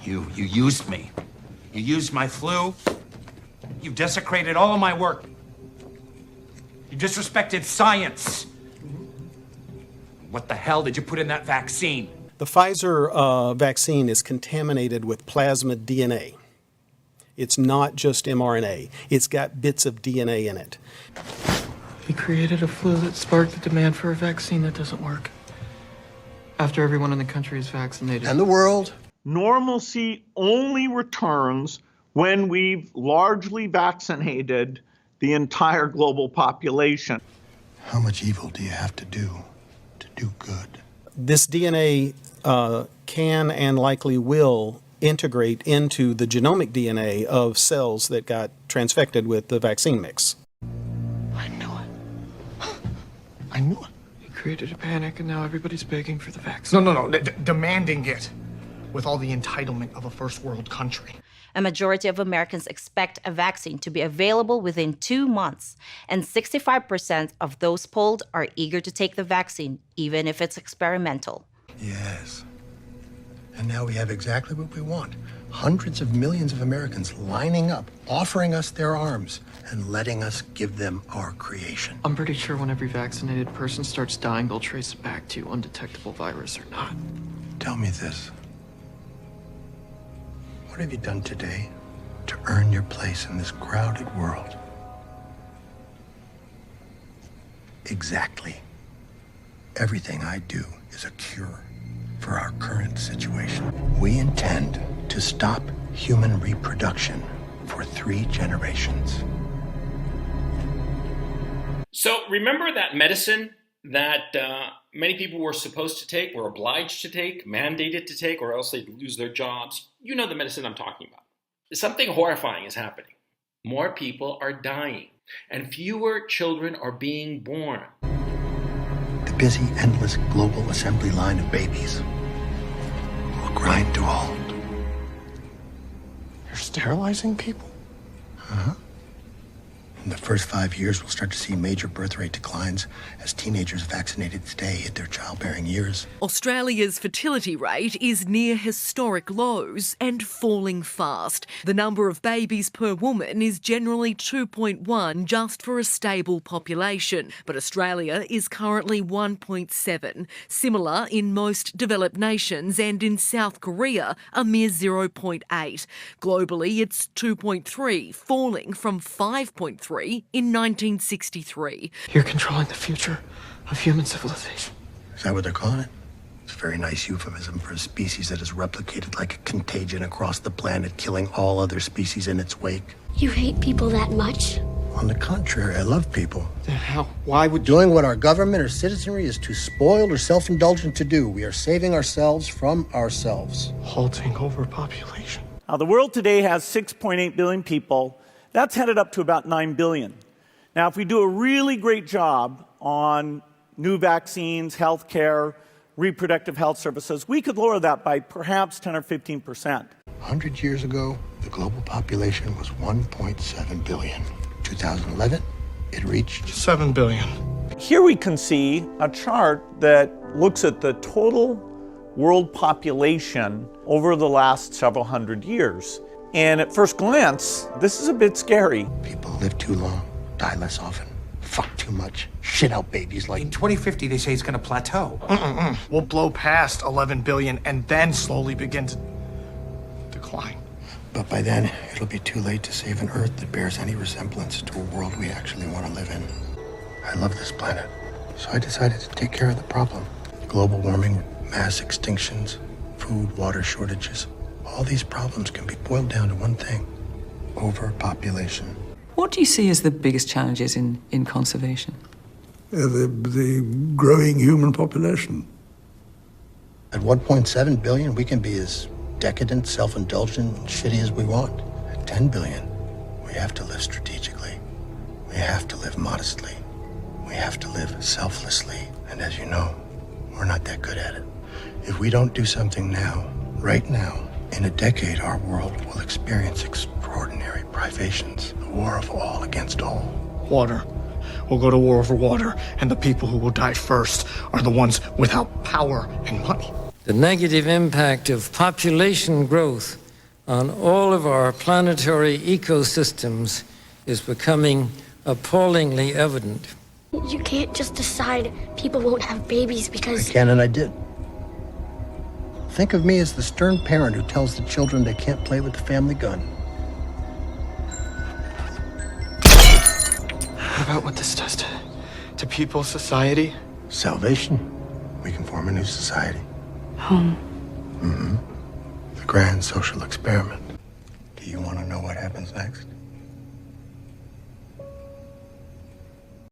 You used me. You used my flu. You desecrated all of my work. You disrespected science. What the hell did you put in that vaccine? The Pfizer vaccine is contaminated with plasmid DNA. It's not just mRNA. It's got bits of DNA in it. He created a flu that sparked the demand for a vaccine that doesn't work. After everyone in the country is vaccinated. And the world? Normalcy only returns when we've largely vaccinated the entire global population. How much evil do you have to do good? This DNA can and likely will integrate into the genomic DNA of cells that got transfected with the vaccine mix. I knew it. I knew it. He created a panic and now everybody's begging for the vaccine. No. Demanding it with all the entitlement of a first world country. A majority of Americans expect a vaccine to be available within 2 months, and 65% of those polled are eager to take the vaccine, even if it's experimental. Yes. And now we have exactly what we want. Hundreds of millions of Americans lining up, offering us their arms, and letting us give them our creation. I'm pretty sure when every vaccinated person starts dying, they'll trace it back to undetectable virus or not. Tell me this. What have you done today to earn your place in this crowded world? Exactly. Everything I do is a cure for our current situation. We intend to stop human reproduction for 3 generations. So remember that medicine that many people were supposed to take, were obliged to take, mandated to take, or else they'd lose their jobs? You know the medicine I'm talking about. Something horrifying is happening. More people are dying, and fewer children are being born. The busy, endless global assembly line of babies will grind to a halt. You're sterilizing people? Uh-huh. In the first 5 years, we'll start to see major birth rate declines as teenagers vaccinated today hit their childbearing years. Australia's fertility rate is near historic lows and falling fast. The number of babies per woman is generally 2.1 just for a stable population, but Australia is currently 1.7, similar in most developed nations, and in South Korea a mere 0.8. Globally it's 2.3, falling from 5.3 in 1963. You're controlling the future of human civilization. Is that what they're calling it? It's a very nice euphemism for a species that has replicated like a contagion across the planet, killing all other species in its wake. You hate people that much? On the contrary, I love people. Then how? Why would Doing what our government or citizenry is too spoiled or self-indulgent to do. We are saving ourselves from ourselves. Halting overpopulation. Now, the world today has 6.8 billion people. That's headed up to about 9 billion. Now, if we do a really great job on new vaccines, healthcare, reproductive health services, we could lower that by perhaps 10 or 15%. 100 years ago, the global population was 1.7 billion. 2011, it reached 7 billion. Here we can see a chart that looks at the total world population over the last several hundred years. And at first glance, this is a bit scary. People live too long, die less often, fuck too much, shit out babies like... In 2050, they say it's going to plateau. We'll blow past 11 billion and then slowly begin to decline. But by then, it'll be too late to save an Earth that bears any resemblance to a world we actually want to live in. I love this planet, so I decided to take care of the problem. Global warming, mass extinctions, food, water shortages. All these problems can be boiled down to one thing: overpopulation. What do you see as the biggest challenges in conservation? The growing human population. At 1.7 billion, we can be as decadent, self-indulgent, and shitty as we want. At 10 billion, we have to live strategically. We have to live modestly. We have to live selflessly. And as you know, we're not that good at it. If we don't do something now, right now, in a decade, our world will experience extraordinary privations. A war of all against all. Water. We'll go to war over water, and the people who will die first are the ones without power and money. The negative impact of population growth on all of our planetary ecosystems is becoming appallingly evident. You can't just decide people won't have babies because... I can and I did. Think of me as the stern parent who tells the children they can't play with the family gun. What about what this does to people, society? Salvation. We can form a new society. Home. The grand social experiment. Do you want to know what happens next?